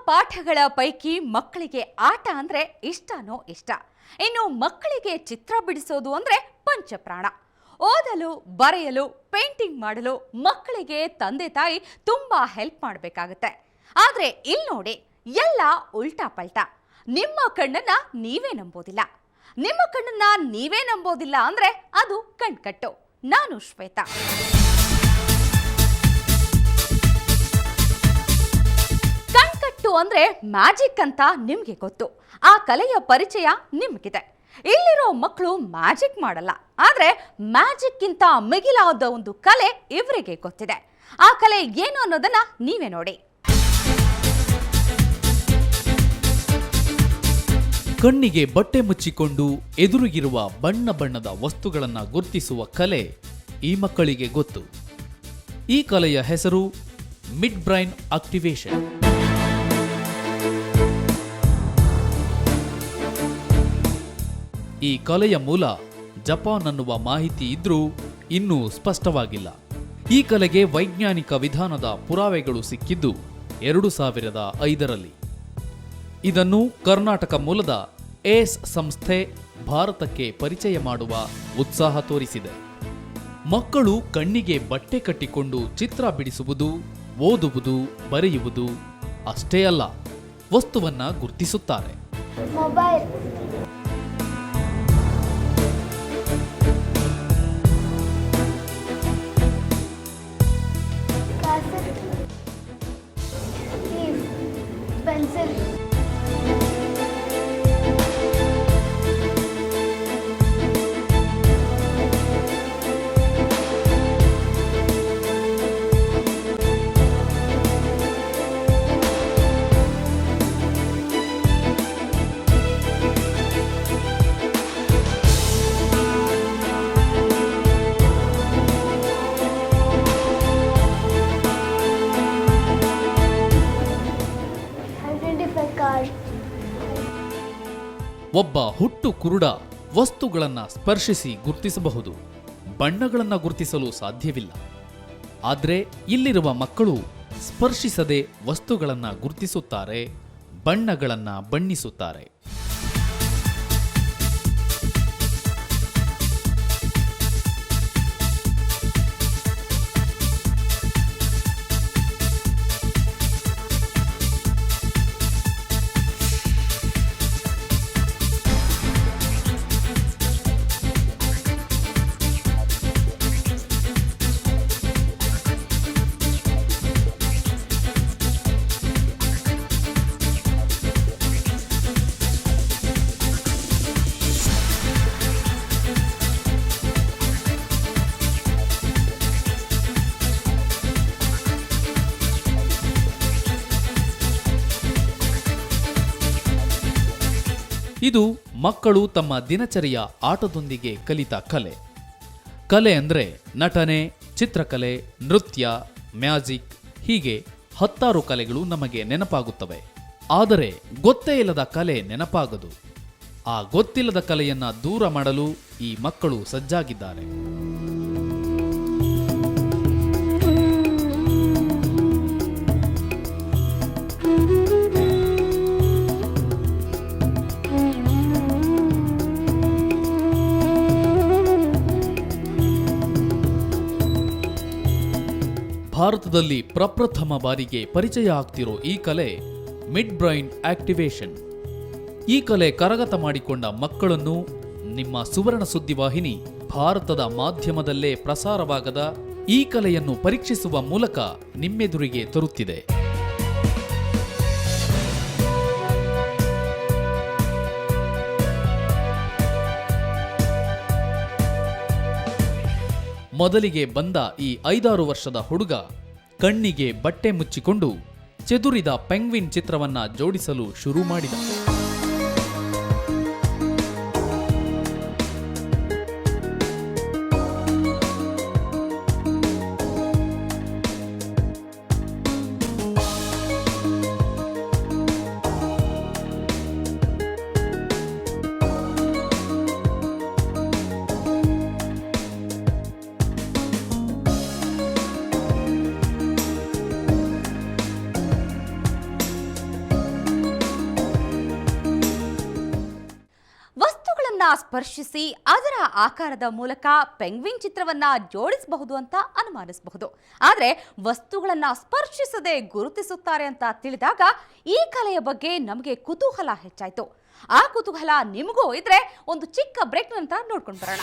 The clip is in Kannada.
ಪಾಠಗಳ ಪೈಕಿ ಮಕ್ಕಳಿಗೆ ಆಟ ಅಂದ್ರೆ ಇಷ್ಟನೋ ಇಷ್ಟ. ಇನ್ನು ಮಕ್ಕಳಿಗೆ ಚಿತ್ರ ಬಿಡಿಸೋದು ಅಂದ್ರೆ ಪಂಚಪ್ರಾಣ. ಓದಲು, ಬರೆಯಲು, ಪೇಂಟಿಂಗ್ ಮಾಡಲು ಮಕ್ಕಳಿಗೆ ತಂದೆ ತಾಯಿ ತುಂಬಾ ಹೆಲ್ಪ್ ಮಾಡಬೇಕಾಗುತ್ತೆ. ಆದ್ರೆ ಇಲ್ಲಿ ನೋಡಿ, ಎಲ್ಲ ಉಲ್ಟಾ ಪಲ್ಟಾ. ನಿಮ್ಮ ಕಣ್ಣನ್ನ ನೀವೇ ನಂಬೋದಿಲ್ಲ ಅಂದ್ರೆ ಅದು ಕಣ್ಕಟ್ಟು. ನಾನು ಶ್ವೇತಾ. ಕಣ್ಕಟ್ಟು ಅಂದ್ರೆ ಮ್ಯಾಜಿಕ್ ಅಂತ ನಿಮ್ಗೆ ಗೊತ್ತು. ಆ ಕಲೆಯ ಪರಿಚಯ ನಿಮ್ಗಿದೆ. ಇಲ್ಲಿರೋ ಮಕ್ಕಳು ಮ್ಯಾಜಿಕ್ ಮಾಡಲ್ಲ, ಆದ್ರೆ ಮ್ಯಾಜಿಕ್ ಗಿಂತ ಮಿಗಿಲಾದ ಒಂದು ಕಲೆ ಇವರಿಗೆ ಗೊತ್ತಿದೆ. ಆ ಕಲೆ ಏನು ಅನ್ನೋದನ್ನ ನೀವೇ ನೋಡಿ. ಕಣ್ಣಿಗೆ ಬಟ್ಟೆ ಮುಚ್ಚಿಕೊಂಡು ಎದುರಿಗಿರುವ ಬಣ್ಣ ಬಣ್ಣದ ವಸ್ತುಗಳನ್ನು ಗುರುತಿಸುವ ಕಲೆ ಈ ಮಕ್ಕಳಿಗೆ ಗೊತ್ತು. ಈ ಕಲೆಯ ಹೆಸರು ಮಿಡ್ ಬ್ರೈನ್ ಆಕ್ಟಿವೇಶನ್. ಈ ಕಲೆಯ ಮೂಲ ಜಪಾನ್ ಅನ್ನುವ ಮಾಹಿತಿ ಇದ್ರೂ ಇನ್ನೂ ಸ್ಪಷ್ಟವಾಗಿಲ್ಲ. ಈ ಕಲೆಗೆ ವೈಜ್ಞಾನಿಕ ವಿಧಾನದ ಪುರಾವೆಗಳು ಸಿಕ್ಕಿದ್ದು 2005ರಲ್ಲಿ. ಇದನ್ನು ಕರ್ನಾಟಕ ಮೂಲದ ಏಸ್ ಸಂಸ್ಥೆ ಭಾರತಕ್ಕೆ ಪರಿಚಯ ಮಾಡುವ ಉತ್ಸಾಹ ತೋರಿಸಿದೆ. ಮಕ್ಕಳು ಕಣ್ಣಿಗೆ ಬಟ್ಟೆ ಕಟ್ಟಿಕೊಂಡು ಚಿತ್ರ ಬಿಡಿಸುವುದು, ಓದುವುದು, ಬರೆಯುವುದು ಅಷ್ಟೇ ಅಲ್ಲ, ವಸ್ತುವನ್ನ ಗುರುತಿಸುತ್ತಾರೆ. ಮೊಬೈಲ್, ಪೆನ್ಸಿಲ್, ಒಬ್ಬ ಹುಟ್ಟು ಕುರುಡ ವಸ್ತುಗಳನ್ನು ಸ್ಪರ್ಶಿಸಿ ಗುರುತಿಸಬಹುದು, ಬಣ್ಣಗಳನ್ನು ಗುರುತಿಸಲು ಸಾಧ್ಯವಿಲ್ಲ. ಆದರೆ ಇಲ್ಲಿರುವ ಮಕ್ಕಳು ಸ್ಪರ್ಶಿಸದೆ ವಸ್ತುಗಳನ್ನು ಗುರುತಿಸುತ್ತಾರೆ, ಬಣ್ಣಗಳನ್ನು ಬಣ್ಣಿಸುತ್ತಾರೆ. ಇದು ಮಕ್ಕಳು ತಮ್ಮ ದಿನಚರಿಯ ಆಟದೊಂದಿಗೆ ಕಲಿತ ಕಲೆ. ಕಲೆ ಅಂದರೆ ನಟನೆ, ಚಿತ್ರಕಲೆ, ನೃತ್ಯ, ಮ್ಯಾಜಿಕ್, ಹೀಗೆ 10 ಕಲೆಗಳು ನಮಗೆ ನೆನಪಾಗುತ್ತವೆ. ಆದರೆ ಗೊತ್ತೇ ಇಲ್ಲದ ಕಲೆ ನೆನಪಾಗದು. ಆ ಗೊತ್ತಿಲ್ಲದ ಕಲೆಯನ್ನ ದೂರ ಮಾಡಲು ಈ ಮಕ್ಕಳು ಸಜ್ಜಾಗಿದ್ದಾರೆ. ಭಾರತದಲ್ಲಿ ಪ್ರಪ್ರಥಮ ಬಾರಿಗೆ ಪರಿಚಯ ಆಗ್ತಿರೋ ಈ ಕಲೆ ಮಿಡ್ ಬ್ರೈನ್ ಆಕ್ಟಿವೇಶನ್. ಈ ಕಲೆ ಕರಗತ ಮಾಡಿಕೊಂಡ ಮಕ್ಕಳನ್ನು ನಿಮ್ಮ ಸುವರ್ಣ ಸುದ್ದಿವಾಹಿನಿ ಭಾರತದ ಮಾಧ್ಯಮದಲ್ಲೇ ಪ್ರಸಾರವಾಗದ ಈ ಕಲೆಯನ್ನು ಪರೀಕ್ಷಿಸುವ ಮೂಲಕ ನಿಮ್ಮೆದುರಿಗೆ ತರುತ್ತಿದೆ. ಮೊದಲಿಗೆ ಬಂದ ಈ 5-6 ವರ್ಷದ ಹುಡುಗ ಕಣ್ಣಿಗೆ ಬಟ್ಟೆ ಮುಚ್ಚಿಕೊಂಡು ಚೆದುರಿದ ಪೆಂಗ್ವಿನ್ ಚಿತ್ರವನ್ನ ಜೋಡಿಸಲು ಶುರು ಮಾಡಿದ. ವಸ್ತುಗಳನ್ನ ಸ್ಪರ್ಶಿಸಿ ಅದರ ಆಕಾರದ ಮೂಲಕ ಪೆಂಗ್ವಿನ್ ಚಿತ್ರವನ್ನ ಜೋಡಿಸಬಹುದು ಅಂತ ಅನುಮಾನಿಸಬಹುದು. ಆದರೆ ವಸ್ತುಗಳನ್ನ ಸ್ಪರ್ಶಿಸದೆ ಗುರುತಿಸುತ್ತಾರೆ ಅಂತ ತಿಳಿದಾಗ ಈ ಕಲೆಯ ಬಗ್ಗೆ ನಮಗೆ ಕುತೂಹಲ ಹೆಚ್ಚಾಯಿತು. ಆ ಕುತೂಹಲ ನಿಮಗೂ ಇದ್ರೆ ಒಂದು ಚಿಕ್ಕ ಬ್ರೇಕ್ ನಂತರ ನೋಡ್ಕೊಂಡು ಬರೋಣ.